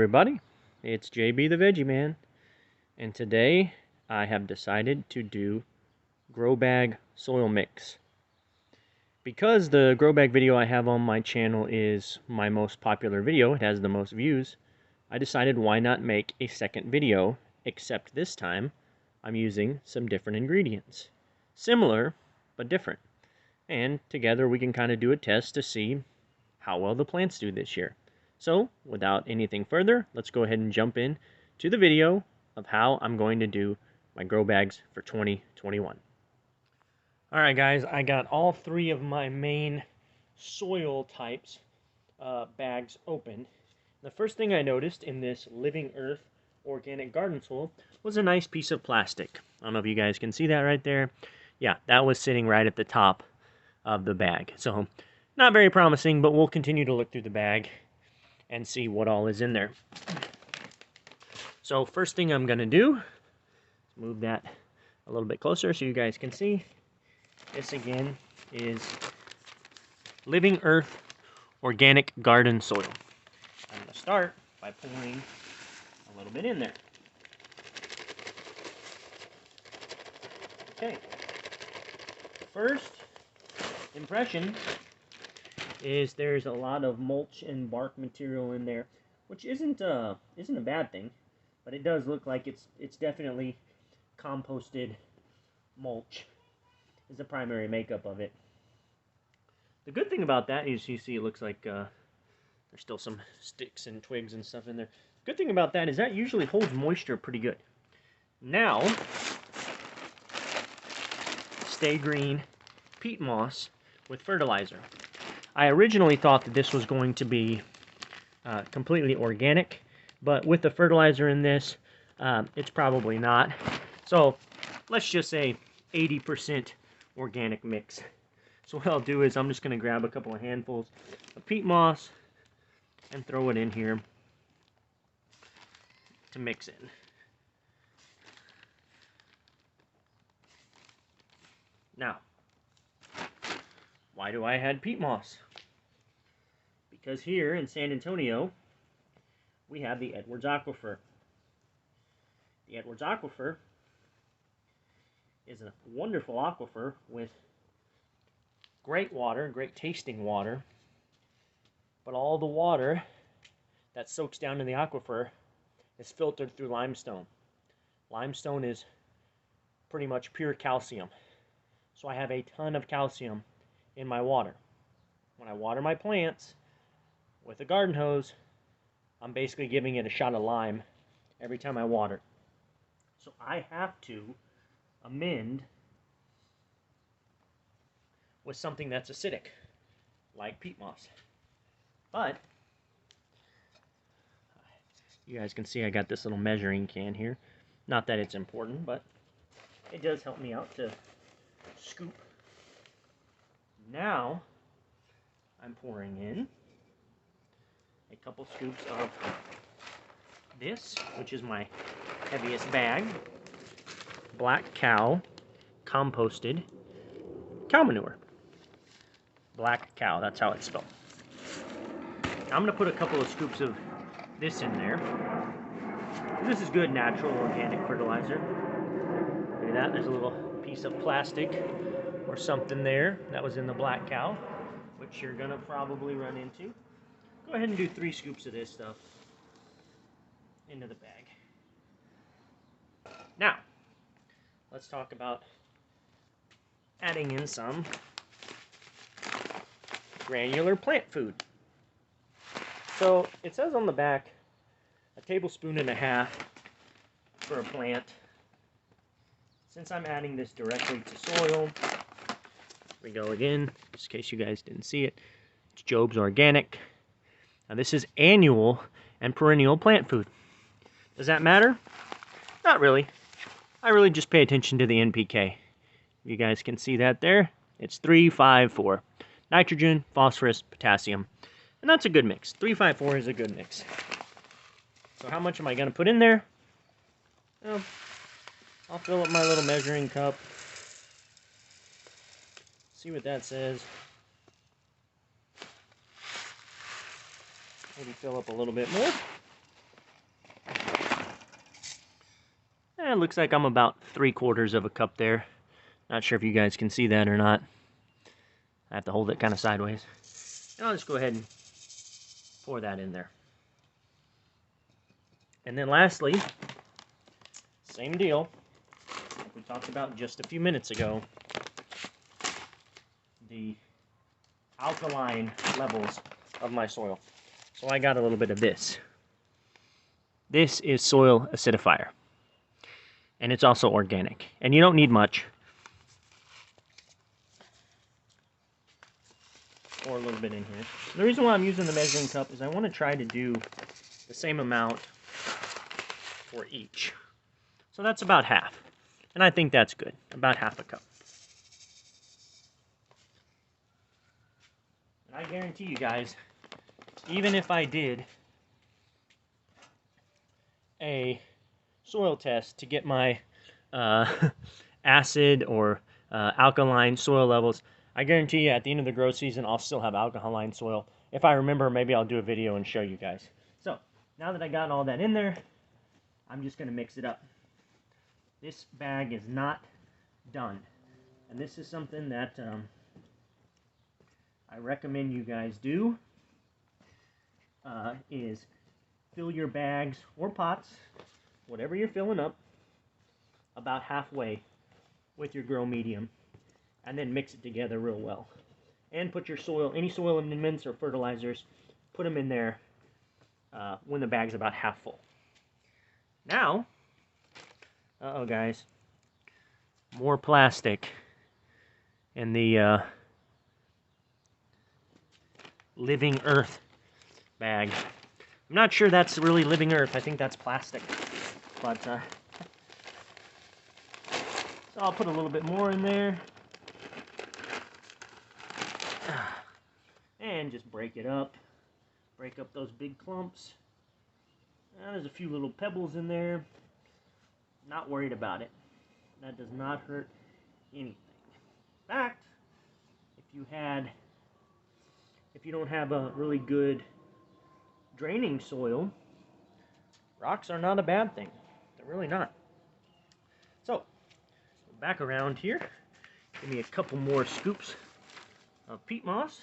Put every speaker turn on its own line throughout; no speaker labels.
everybody, it's JB the Veggie Man, and today I have decided to do grow bag soil mix. Because the grow bag video I have on my channel is my most popular video, it has the most views, I decided why not make a second video, except this time I'm using some different ingredients. Similar, but different. And together we can kind of do a test to see how well the plants do this year. So, without anything further, let's go ahead and jump in to the video of how I'm going to do my grow bags for 2021. Alright guys, I got all three of my main soil types bags open. The first thing I noticed in this Living Earth organic garden soil was a nice piece of plastic. I don't know if you guys can see that right there. Yeah, that was sitting right at the top of the bag. So, not very promising, but we'll continue to look through the bag and see what all is in there. So first thing I'm going to do is move that a little bit closer so you guys can see. This again is Living Earth organic garden soil. I'm going to start by pouring a little bit in there. Okay. First impression is there's a lot of mulch and bark material in there, which isn't a bad thing, but it does look like it's definitely composted mulch is the primary makeup of it. The good thing about that is you see it looks like there's still some sticks and twigs and stuff in there. Good thing about that is that usually holds moisture pretty good. Now, Stay Green peat moss with fertilizer. I originally thought that this was going to be completely organic, but with the fertilizer in this, it's probably not. So let's just say 80% organic mix. So what I'll do is I'm just going to grab a couple of handfuls of peat moss and throw it in here to mix in. Now, why do I add peat moss? Because here in San Antonio, we have the Edwards Aquifer. The Edwards Aquifer is a wonderful aquifer with great water, great tasting water, but all the water that soaks down in the aquifer is filtered through limestone. Limestone is pretty much pure calcium. So I have a ton of calcium in my water. When I water my plants with a garden hose, I'm basically giving it a shot of lime every time I water. So I have to amend with something that's acidic, like peat moss. But you guys can see I got this little measuring can here. Not that it's important, but it does help me out to scoop. Now I'm pouring in a couple scoops of this, which is my heaviest bag, Black Cow composted cow manure. Black Cow, that's how it's spelled. I'm going to put a couple of scoops of this in there. This is good natural organic fertilizer. Look at that, there's a little piece of plastic or something there that was in the Black Cow, which you're going to probably run into. Go ahead and do 3 scoops of this stuff into the bag. Now, let's talk about adding in some granular plant food. So it says on the back, 1.5 tablespoons for a plant. Since I'm adding this directly to soil, here we go again, just in case you guys didn't see it. It's Job's Organic. Now this is annual and perennial plant food. Does that matter? Not really. I really just pay attention to the NPK. You guys can see that there. It's 3-5-4. Nitrogen, phosphorus, potassium. And that's a good mix. 3-5-4 is a good mix. So how much am I going to put in there? Well, I'll fill up my little measuring cup. See what that says. Maybe fill up a little bit more. It looks like I'm about 3/4 of a cup there. Not sure if you guys can see that or not. I have to hold it kind of sideways. And I'll just go ahead and pour that in there. And then lastly, same deal, like we talked about just a few minutes ago, the alkaline levels of my soil. So I got a little bit of this. This is soil acidifier. And it's also organic. And you don't need much. Pour a little bit in here. The reason why I'm using the measuring cup is I want to try to do the same amount for each. So that's about half. And I think that's good. About half a cup. And I guarantee you guys, even if I did a soil test to get my acid or alkaline soil levels, I guarantee you at the end of the grow season, I'll still have alkaline soil. If I remember, maybe I'll do a video and show you guys. So, now that I got all that in there, I'm just going to mix it up. This bag is not done. And this is something that I recommend you guys do, is fill your bags or pots, whatever you're filling up, about halfway with your grow medium, and then mix it together real well. And put your soil, any soil amendments or fertilizers, put them in there when the bag's about half full. Now, uh-oh guys, more plastic in the Living Earth bag. I'm not sure that's really Living Earth. I think that's plastic. But, so I'll put a little bit more in there. And just break it up. Break up those big clumps. There's a few little pebbles in there. Not worried about it. That does not hurt anything. In fact, if you don't have a really good draining soil, rocks are not a bad thing. They're really not. So, back around here, give me a couple more scoops of peat moss.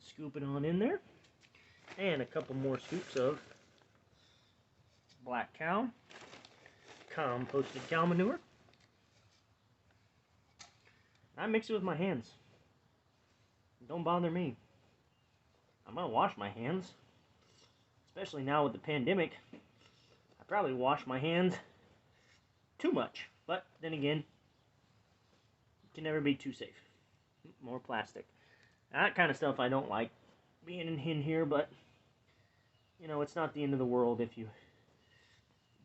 Scoop it on in there. And a couple more scoops of black cow, composted cow manure. I mix it with my hands. Don't bother me. I'm gonna wash my hands, especially now with the pandemic. I probably wash my hands too much, but then again, you can never be too safe. More plastic. That kind of stuff I don't like being in here, but you know, it's not the end of the world if you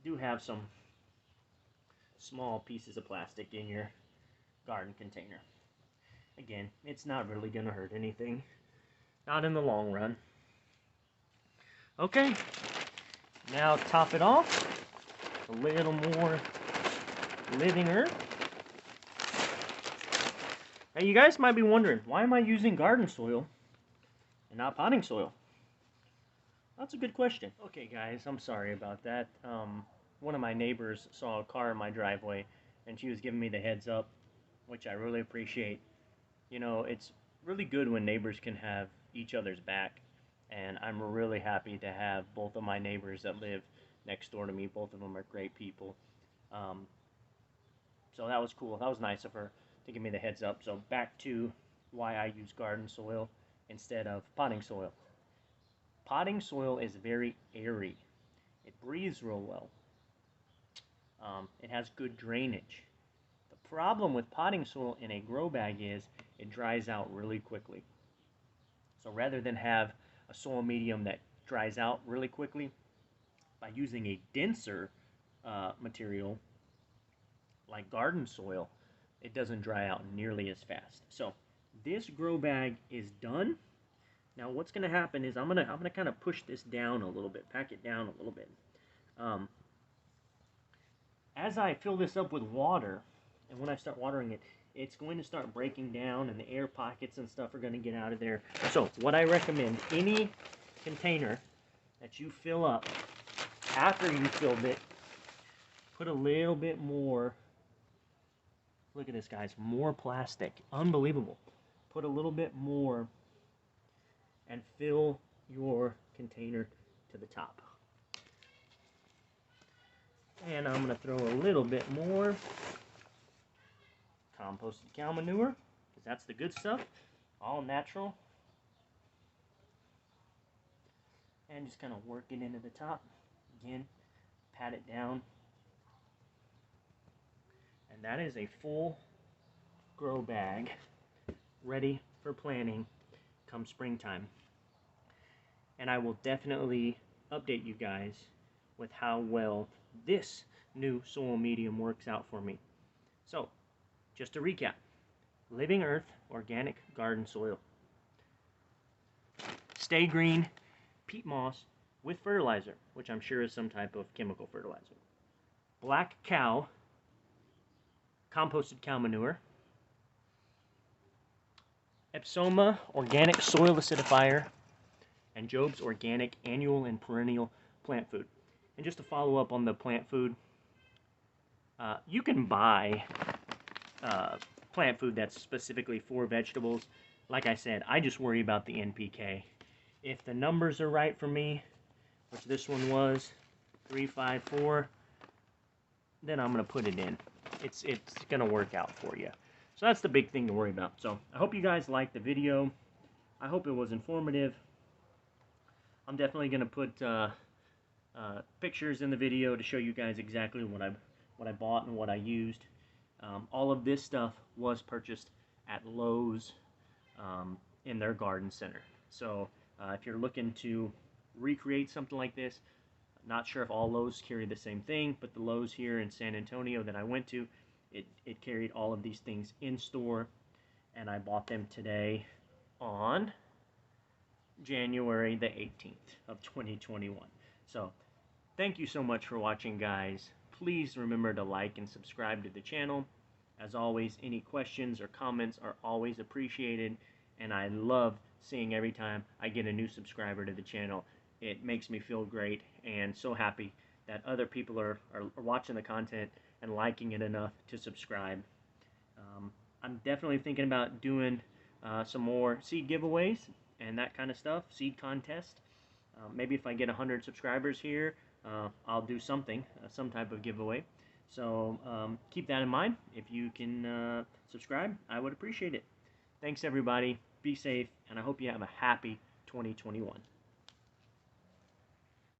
do have some small pieces of plastic in your garden container. Again, it's not really going to hurt anything. Not in the long run. Okay, now top it off. A little more Living Earth. Now you guys might be wondering, why am I using garden soil and not potting soil? That's a good question. Okay guys, I'm sorry about that. One of my neighbors saw a car in my driveway and she was giving me the heads up, which I really appreciate. You know, it's really good when neighbors can have each other's back, and I'm really happy to have both of my neighbors that live next door to me. Both of them are great people. So that was cool. That was nice of her to give me the heads up. So back to why I use garden soil instead of potting soil. Potting soil is very airy. It breathes real well. It has good drainage. The problem with potting soil in a grow bag is it dries out really quickly. So rather than have a soil medium that dries out really quickly, by using a denser material like garden soil, it doesn't dry out nearly as fast. So this grow bag is done. Now what's going to happen is I'm gonna kind of push this down a little bit, pack it down a little bit. As I fill this up with water, and when I start watering it, it's going to start breaking down and the air pockets and stuff are going to get out of there. So what I recommend, any container that you fill up, after you filled it, put a little bit more, look at this guys, more plastic, unbelievable. Put a little bit more and fill your container to the top. And I'm going to throw a little bit more composted cow manure, because that's the good stuff, all natural. And just kind of work it into the top. Again, pat it down. And that is a full grow bag ready for planting come springtime. And I will definitely update you guys with how well this new soil medium works out for me. So, just to recap, Living Earth Organic Garden Soil, Stay Green peat moss with fertilizer, which I'm sure is some type of chemical fertilizer, Black Cow composted cow manure, Epsoma Organic Soil Acidifier, and Job's Organic Annual and Perennial Plant Food. And just to follow up on the plant food, you can buy plant food that's specifically for vegetables. Like I said, I just worry about the NPK. If the numbers are right for me, which this one was 354, then I'm going to put it in. It's going to work out for you. So that's the big thing to worry about. So I hope you guys liked the video. I hope it was informative. I'm definitely going to put pictures in the video to show you guys exactly what I bought and what I used. All of this stuff was purchased at Lowe's in their garden center. So if you're looking to recreate something like this, not sure if all Lowe's carry the same thing, but the Lowe's here in San Antonio that I went to, it carried all of these things in store, and I bought them today on January the 18th of 2021. So thank you so much for watching, guys. Please remember to like and subscribe to the channel. As always, any questions or comments are always appreciated, and I love seeing every time I get a new subscriber to the channel. It makes me feel great and so happy that other people are watching the content and liking it enough to subscribe. I'm definitely thinking about doing some more seed giveaways and that kind of stuff, seed contest. Maybe if I get 100 subscribers here, I'll do something, some type of giveaway. So keep that in mind. If you can subscribe, I would appreciate it. Thanks everybody, be safe, and I hope you have a happy 2021.